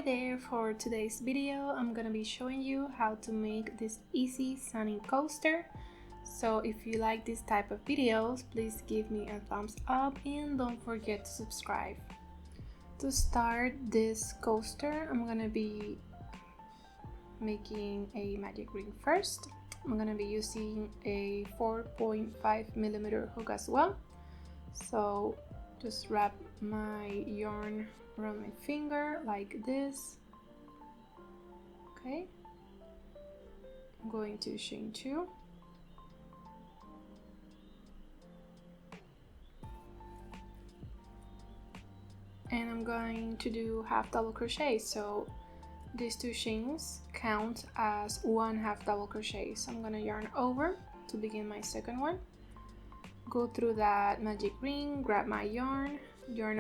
Hi there, for today's video I'm gonna be showing you how to make this easy sunny coaster. So if you like this type of videos, please give me a thumbs up and don't forget to subscribe. To start this coaster, I'm gonna be making a magic ring first. I'm gonna be using a 4.5mm hook as well. So just wrap my yarn around my finger like this. Okay, I'm going to chain 2, and I'm going to do half double crochet. So these 2 chains count as 1 half double crochet. So I'm gonna yarn over to begin my second one, go through that magic ring, grab my yarn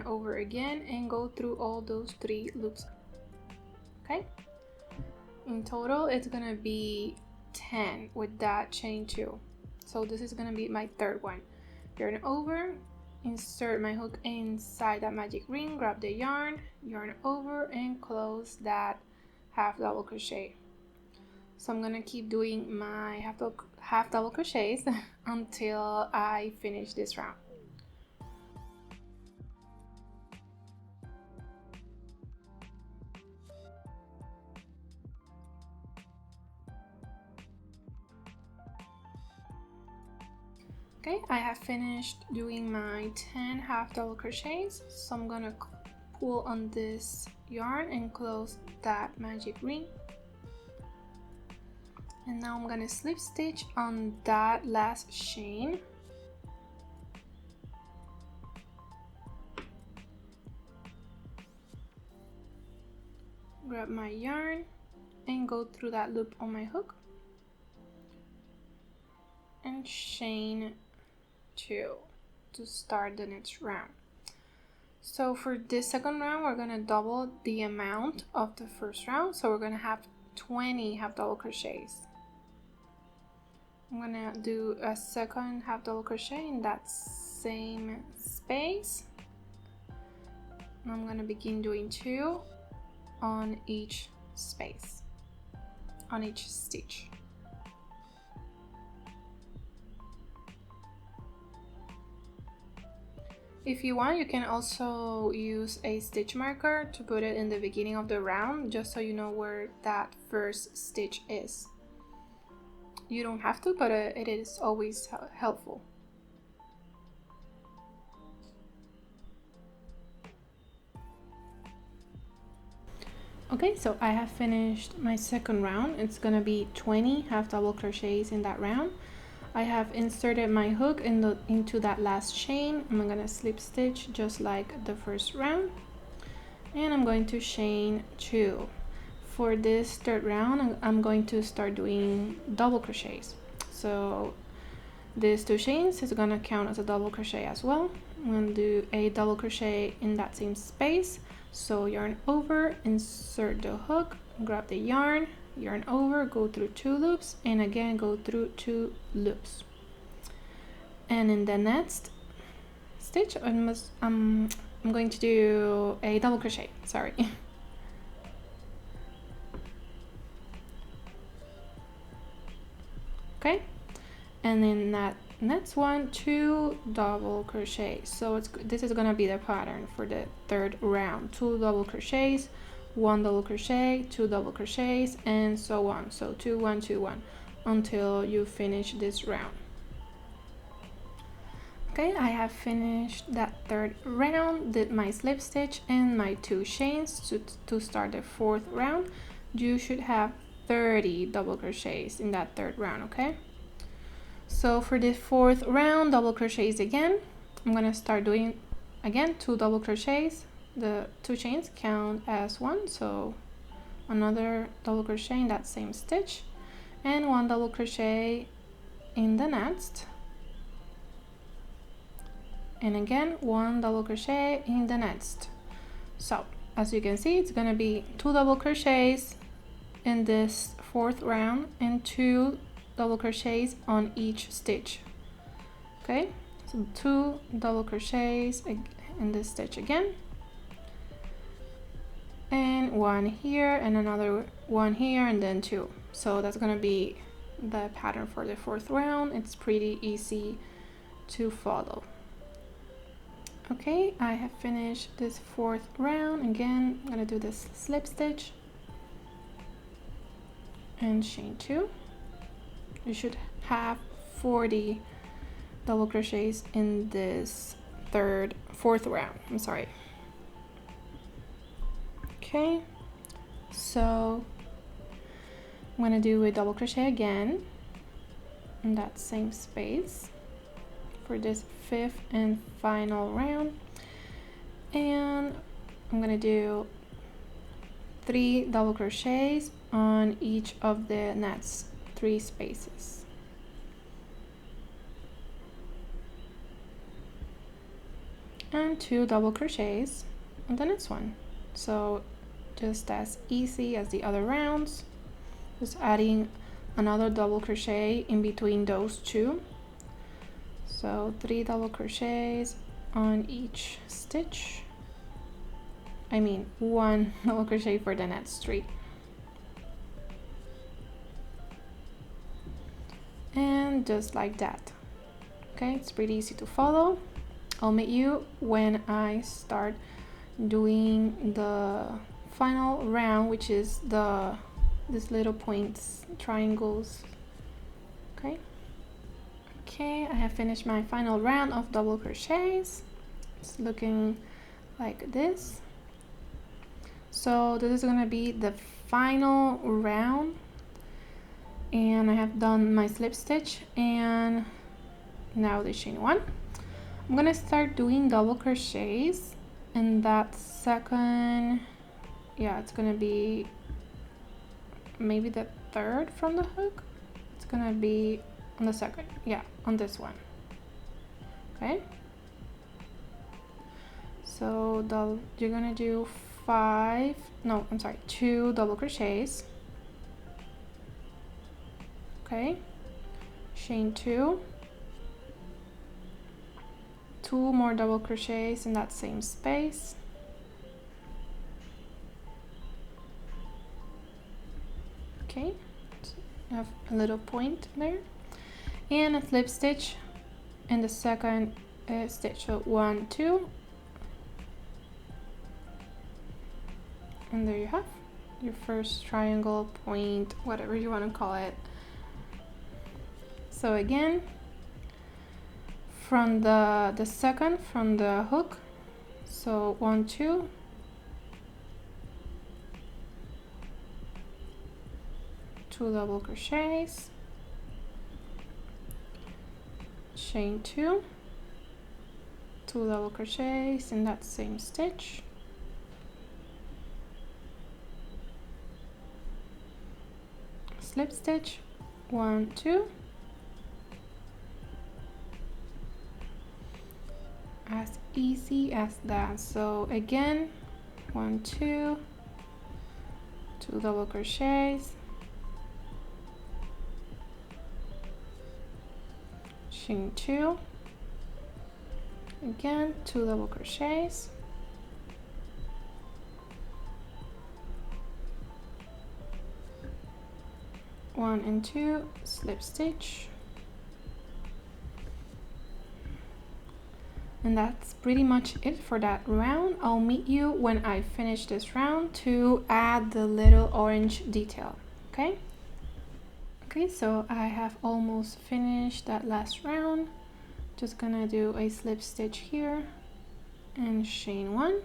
over again, and go through all those 3 loops. Okay, in total it's gonna be 10 with that chain 2. So this is gonna be my third one. Yarn over, insert my hook inside that magic ring, grab the yarn over, and close that half double crochet. So I'm gonna keep doing my half double crochets until I finish this round. Okay, I have finished doing my 10 half double crochets, so I'm gonna pull on this yarn and close that magic ring. And now I'm gonna slip stitch on that last chain. Grab my yarn and go through that loop on my hook and chain 2 to start the next round. So for this second round, we're gonna double the amount of the first round, so we're gonna have 20 half double crochets. I'm gonna do a second half double crochet in that same space. And I'm gonna begin doing 2 on each space, on each stitch. If you want, you can also use a stitch marker to put it in the beginning of the round, just so you know where that first stitch is. You don't have to, but it is always helpful. Okay, so I have finished my second round. It's gonna be 20 half double crochets in that round. I have inserted my hook into that last chain. I'm gonna slip stitch just like the first round, and I'm going to chain 2. For this third round, I'm going to start doing double crochets. So these 2 chains is gonna count as a double crochet as well. I'm gonna do a double crochet in that same space. So yarn over, insert the hook, grab the yarn over, go through 2 loops, and again go through 2 loops. And in the next stitch, I'm going to do a double crochet, sorry. Okay, and in that next one, 2 double crochets. So this is gonna be the pattern for the third round: 2 double crochets, 1 double crochet, 2 double crochets, and so on. So 2 1 2 1 until you finish this round. Okay, I have finished that third round, did my slip stitch and my 2 chains to start the fourth round. You should have 30 double crochets in that third round. Okay, so for the fourth round, double crochets again. I'm gonna start doing again 2 double crochets. The 2 chains count as 1, so another double crochet in that same stitch, and 1 double crochet in the next, and again 1 double crochet in the next. So as you can see, it's gonna be 2 double crochets in this fourth round and 2 double crochets on each stitch. Okay, so 2 double crochets in this stitch again, and one here and another one here and then two. So that's gonna be the pattern for the fourth round. It's pretty easy to follow. Okay, I have finished this fourth round. Again, I'm gonna do this slip stitch and chain two. You should have 40 double crochets in this fourth round. I'm sorry. Okay, so I'm gonna do a double crochet again in that same space for this fifth and final round, and I'm gonna do 3 double crochets on each of the next 3 spaces. And 2 double crochets on the next one. So just as easy as the other rounds, just adding another double crochet in between those 2. So 3 double crochets on each stitch. I mean 1 double crochet for the next 3. And just like that. Okay, it's pretty easy to follow. I'll meet you when I start doing the final round, which is these little points, triangles. Okay, I have finished my final round of double crochets. It's looking like this. So this is gonna be the final round, and I have done my slip stitch and now the chain one. I'm gonna start doing double crochets in that second, yeah, it's gonna be maybe the third from the hook. It's gonna be on the second, yeah, on this one. Okay, so you're gonna do 2 double crochets. Okay, chain 2, 2 more double crochets in that same space. Okay, so I have a little point there, and a slip stitch in the second stitch. So 1, 2, and there you have your first triangle, point, whatever you want to call it. So again, from the second from the hook, so 1, 2, two double crochets, chain 2, 2 double crochets in that same stitch, slip stitch, 1, 2, as easy as that. So again, 1, 2, 2 double crochets, chain 2, again 2 double crochets, one and 2, slip stitch, and that's pretty much it for that round. I'll meet you when I finish this round to add the little orange detail. Okay, so I have almost finished that last round. Just gonna do a slip stitch here and chain 1,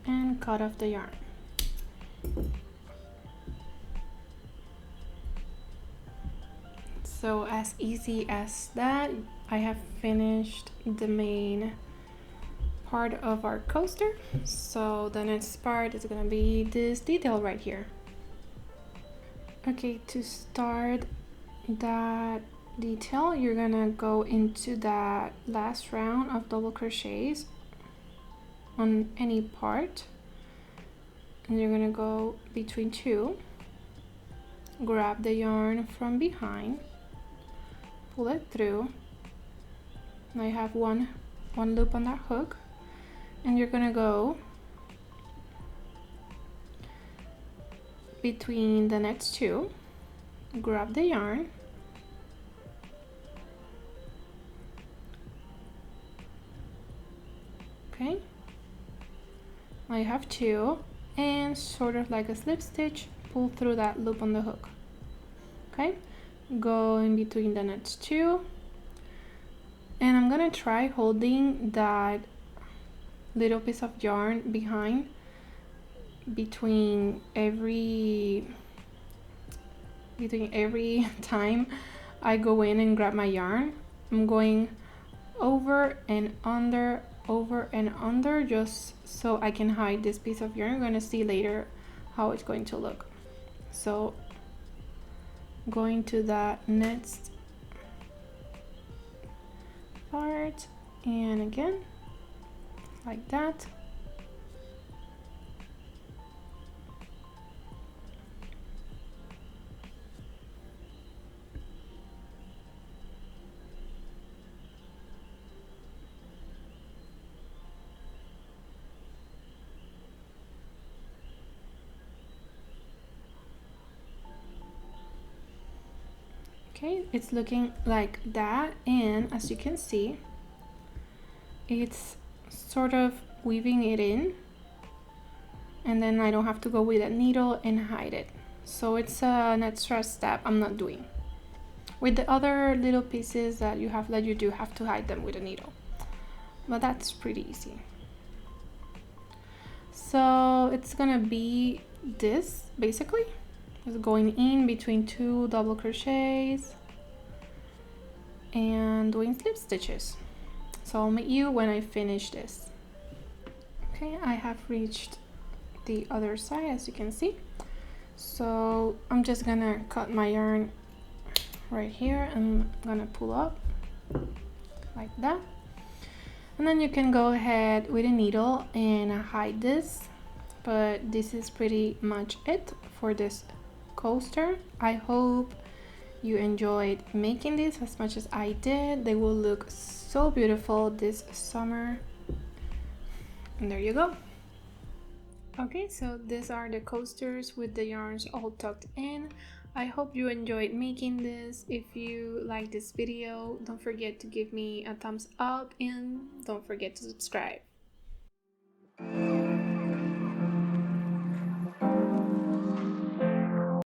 and cut off the yarn. So as easy as that, I have finished the main part of our coaster. So the next part is gonna be this detail right here. Okay, to start that detail, you're gonna go into that last round of double crochets on any part, and you're gonna go between 2, grab the yarn from behind, pull it through, Now you have one loop on that hook, and you're gonna go between the next two, grab the yarn, okay, now you have two, and sort of like a slip stitch, pull through that loop on the hook, okay, go in between the next two, and I'm gonna try holding that little piece of yarn behind between every time I go in and grab my yarn. I'm going over and under, just so I can hide this piece of yarn. I'm going to see later how it's going to look. So going to that next part, and again like that. Okay, it's looking like that, and as you can see, it's sort of weaving it in, and then I don't have to go with a needle and hide it. So it's an extra step I'm not doing. With the other little pieces that you have, that you do have to hide them with a needle, but that's pretty easy. So it's gonna be this basically. It's going in between two double crochets and doing slip stitches. So I'll meet you when I finish this. Okay, I have reached the other side, as you can see. So I'm just gonna cut my yarn right here, and I'm gonna pull up like that, and then you can go ahead with a needle and hide this. But this is pretty much it for this coaster. I hope you enjoyed making this as much as I did. They will look so beautiful this summer. And there you go. Okay, so these are the coasters with the yarns all tucked in. I hope you enjoyed making this. If you like this video, don't forget to give me a thumbs up, and don't forget to subscribe.